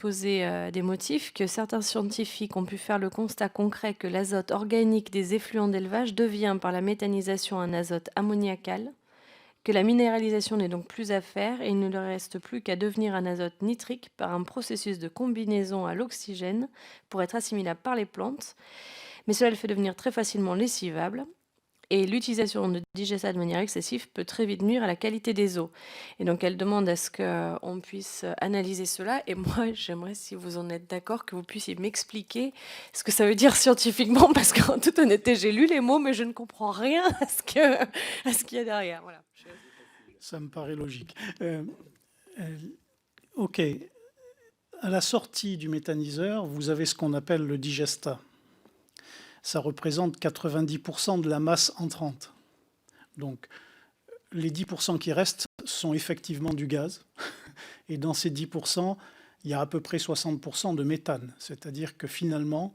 poser des motifs que certains scientifiques ont pu faire le constat concret que l'azote organique des effluents d'élevage devient par la méthanisation un azote ammoniacal, que la minéralisation n'est donc plus à faire et il ne leur reste plus qu'à devenir un azote nitrique par un processus de combinaison à l'oxygène pour être assimilable par les plantes, mais cela le fait devenir très facilement lessivable. Et l'utilisation de digestat de manière excessive peut très vite nuire à la qualité des eaux. Et donc elle demande à ce qu'on puisse analyser cela. Et moi, j'aimerais, si vous en êtes d'accord, que vous puissiez m'expliquer ce que ça veut dire scientifiquement, parce qu'en toute honnêteté, j'ai lu les mots, mais je ne comprends rien à ce qu'il y a derrière. Voilà. Ça me paraît logique. OK. À la sortie du méthaniseur, vous avez ce qu'on appelle le digestat. Ça représente 90% de la masse entrante. Donc, les 10% qui restent sont effectivement du gaz. Et dans ces 10%, il y a à peu près 60% de méthane. C'est-à-dire que finalement,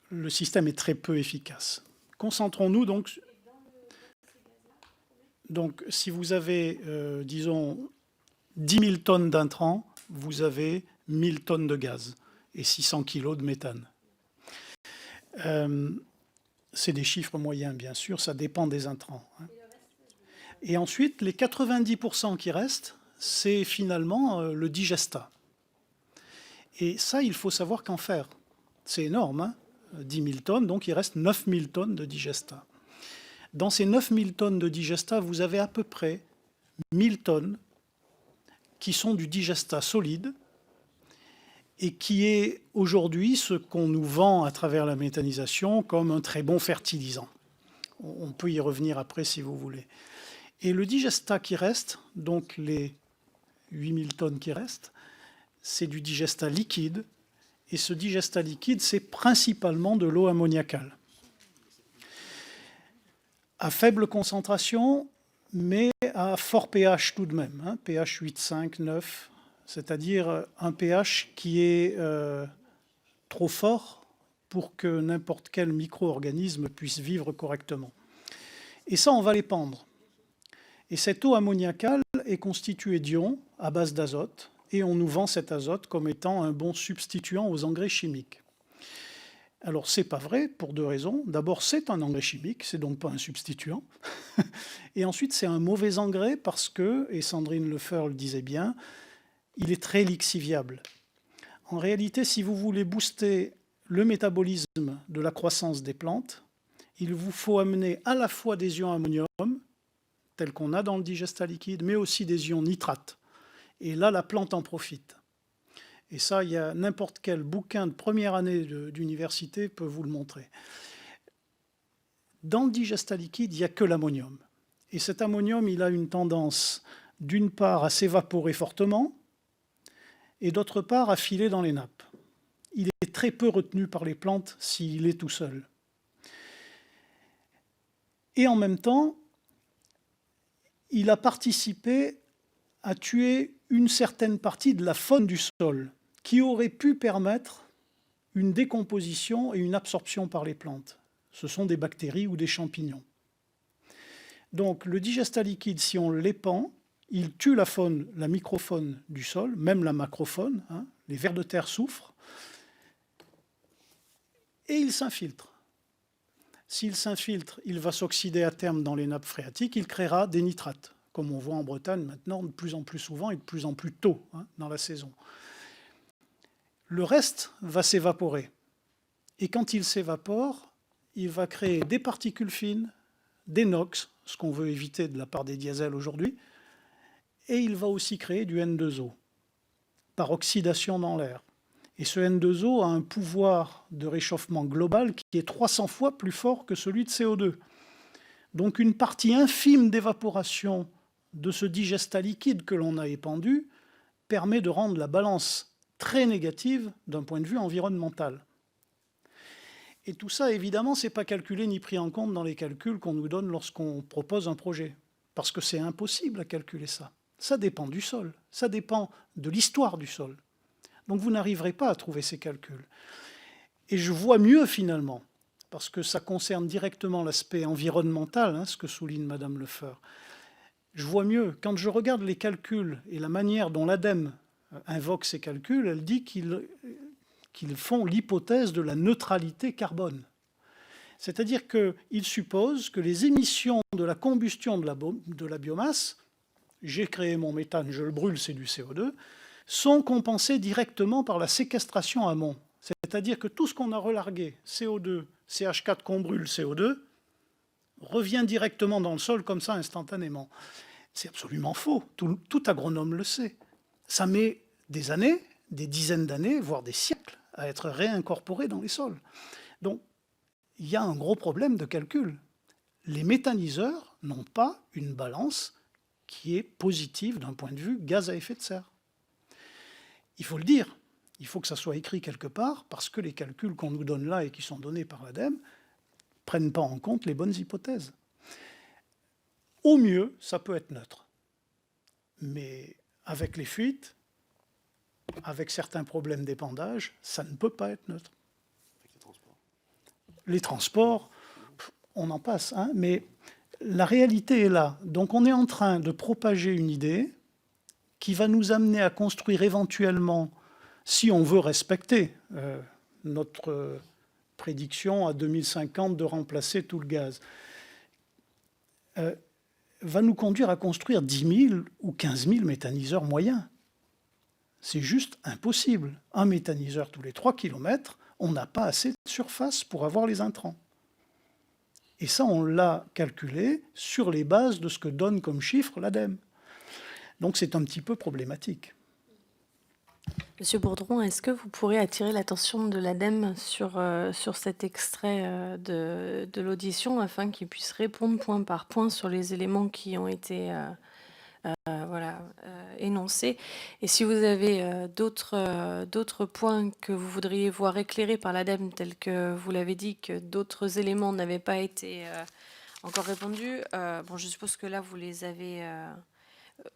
le système est très peu efficace. Concentrons-nous donc. Donc, si vous avez, disons, 10 000 tonnes d'intrants, vous avez 1000 tonnes de gaz et 600 kg de méthane. C'est des chiffres moyens, bien sûr, ça dépend des intrants. Et ensuite, les 90% qui restent, c'est finalement le digestat. Et ça, il faut savoir qu'en faire. C'est énorme, hein, 10 000 tonnes, donc il reste 9 000 tonnes de digestat. Dans ces 9 000 tonnes de digestat, vous avez à peu près 1000 tonnes qui sont du digestat solide, et qui est aujourd'hui ce qu'on nous vend à travers la méthanisation comme un très bon fertilisant. On peut y revenir après si vous voulez. Et le digestat qui reste, donc les 8000 tonnes qui restent, c'est du digestat liquide. Et ce digestat liquide, c'est principalement de l'eau ammoniacale. À faible concentration, mais à fort pH tout de même, hein, pH 8,5, 9, c'est-à-dire un pH qui est trop fort pour que n'importe quel micro-organisme puisse vivre correctement. Et ça, on va les pendre. Et cette eau ammoniacale est constituée d'ions à base d'azote, et on nous vend cet azote comme étant un bon substituant aux engrais chimiques. Alors, c'est pas vrai pour deux raisons. D'abord, c'est un engrais chimique, c'est donc pas un substituant. Et ensuite, c'est un mauvais engrais parce que, et Sandrine Lefeur le disait bien, il est très lixiviable. En réalité, si vous voulez booster le métabolisme de la croissance des plantes, il vous faut amener à la fois des ions ammonium, tels qu'on a dans le digestat liquide, mais aussi des ions nitrates. Et là, la plante en profite. Et ça, il y a n'importe quel bouquin de première année d'université peut vous le montrer. Dans le digestat liquide, il n'y a que l'ammonium. Et cet ammonium, il a une tendance, d'une part, à s'évaporer fortement, et d'autre part, à filer dans les nappes. Il est très peu retenu par les plantes s'il est tout seul. Et en même temps, il a participé à tuer une certaine partie de la faune du sol, qui aurait pu permettre une décomposition et une absorption par les plantes. Ce sont des bactéries ou des champignons. Donc le digestat liquide, si on l'épand, il tue la faune, la microfaune du sol, même la macrofaune, hein, les vers de terre souffrent, et il s'infiltre. S'il s'infiltre, il va s'oxyder à terme dans les nappes phréatiques, il créera des nitrates, comme on voit en Bretagne maintenant de plus en plus souvent et de plus en plus tôt, hein, dans la saison. Le reste va s'évaporer. Et quand il s'évapore, il va créer des particules fines, des NOx, ce qu'on veut éviter de la part des diesels aujourd'hui, et il va aussi créer du N2O, par oxydation dans l'air. Et ce N2O a un pouvoir de réchauffement global qui est 300 fois plus fort que celui de CO2. Donc une partie infime d'évaporation de ce digestat liquide que l'on a épandu permet de rendre la balance très négative d'un point de vue environnemental. Et tout ça, évidemment, ce n'est pas calculé ni pris en compte dans les calculs qu'on nous donne lorsqu'on propose un projet, parce que c'est impossible à calculer ça. Ça dépend du sol, ça dépend de l'histoire du sol. Donc vous n'arriverez pas à trouver ces calculs. Et je vois mieux finalement, parce que ça concerne directement l'aspect environnemental, hein, ce que souligne Madame Lefeur. Je vois mieux, quand je regarde les calculs et la manière dont l'ADEME invoque ces calculs, elle dit qu'ils font l'hypothèse de la neutralité carbone. C'est-à-dire qu'ils supposent que les émissions de la combustion de la biomasse, j'ai créé mon méthane, je le brûle, c'est du CO2, sont compensées directement par la séquestration amont. C'est-à-dire que tout ce qu'on a relargué, CO2, CH4 qu'on brûle, CO2, revient directement dans le sol comme ça instantanément. C'est absolument faux. Tout agronome le sait. Ça met des années, des dizaines d'années, voire des siècles, à être réincorporé dans les sols. Donc, il y a un gros problème de calcul. Les méthaniseurs n'ont pas une balance qui est positive d'un point de vue gaz à effet de serre. Il faut le dire, il faut que ça soit écrit quelque part, parce que les calculs qu'on nous donne là et qui sont donnés par l'ADEME ne prennent pas en compte les bonnes hypothèses. Au mieux, ça peut être neutre. Mais avec les fuites, avec certains problèmes d'épandage, ça ne peut pas être neutre. Les transports, on en passe, hein, mais la réalité est là. Donc on est en train de propager une idée qui va nous amener à construire éventuellement, si on veut respecter notre prédiction à 2050 de remplacer tout le gaz, va nous conduire à construire 10 000 ou 15 000 méthaniseurs moyens. C'est juste impossible. Un méthaniseur tous les 3 km, on n'a pas assez de surface pour avoir les intrants. Et ça, on l'a calculé sur les bases de ce que donne comme chiffre l'ADEME. Donc c'est un petit peu problématique. Monsieur Bourdron, est-ce que vous pourrez attirer l'attention de l'ADEME sur cet extrait de l'audition afin qu'il puisse répondre point par point sur les éléments qui ont été énoncés? Et si vous avez d'autres points que vous voudriez voir éclairés par l'ADEME, tels que vous l'avez dit, que d'autres éléments n'avaient pas été encore répondus, je suppose que là, vous les avez...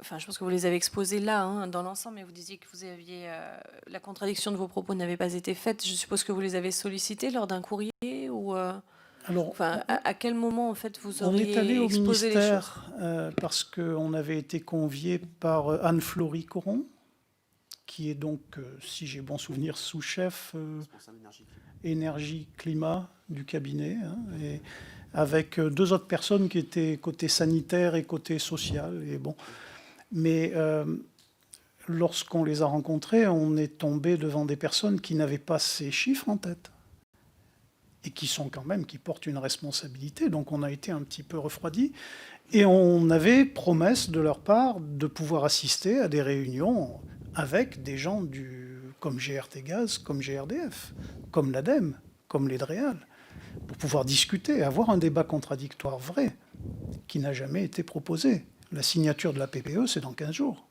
je pense que vous les avez exposés là, hein, dans l'ensemble, mais vous disiez que vous aviez la contradiction de vos propos n'avait pas été faite. Je suppose que vous les avez sollicités lors d'un courrier ou Alors, à quel moment en fait vous on est allé auriez au exposé les choses? ministère parce qu'on avait été convié par Anne-Florie Coron, qui est donc, si j'ai bon souvenir, sous-chef énergie-climat du cabinet, hein, et avec 2 autres personnes qui étaient côté sanitaire et côté social. Et bon. Mais lorsqu'on les a rencontrés, on est tombé devant des personnes qui n'avaient pas ces chiffres en tête et qui portent une responsabilité. Donc on a été un petit peu refroidi. Et on avait promesse de leur part de pouvoir assister à des réunions avec des gens comme GRT Gaz, comme GRDF, comme l'ADEME, comme les DREAL, pour pouvoir discuter, avoir un débat contradictoire vrai, qui n'a jamais été proposé. La signature de la PPE, c'est dans 15 jours.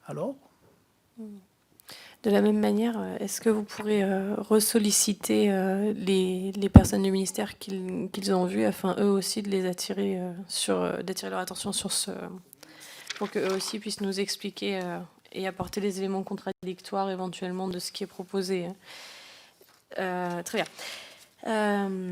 Alors ? De la même manière, est-ce que vous pourrez ressolliciter les personnes du ministère qu'ils ont vues afin eux aussi de les attirer d'attirer leur attention sur pour qu'eux aussi puissent nous expliquer et apporter des éléments contradictoires éventuellement de ce qui est proposé. Très bien.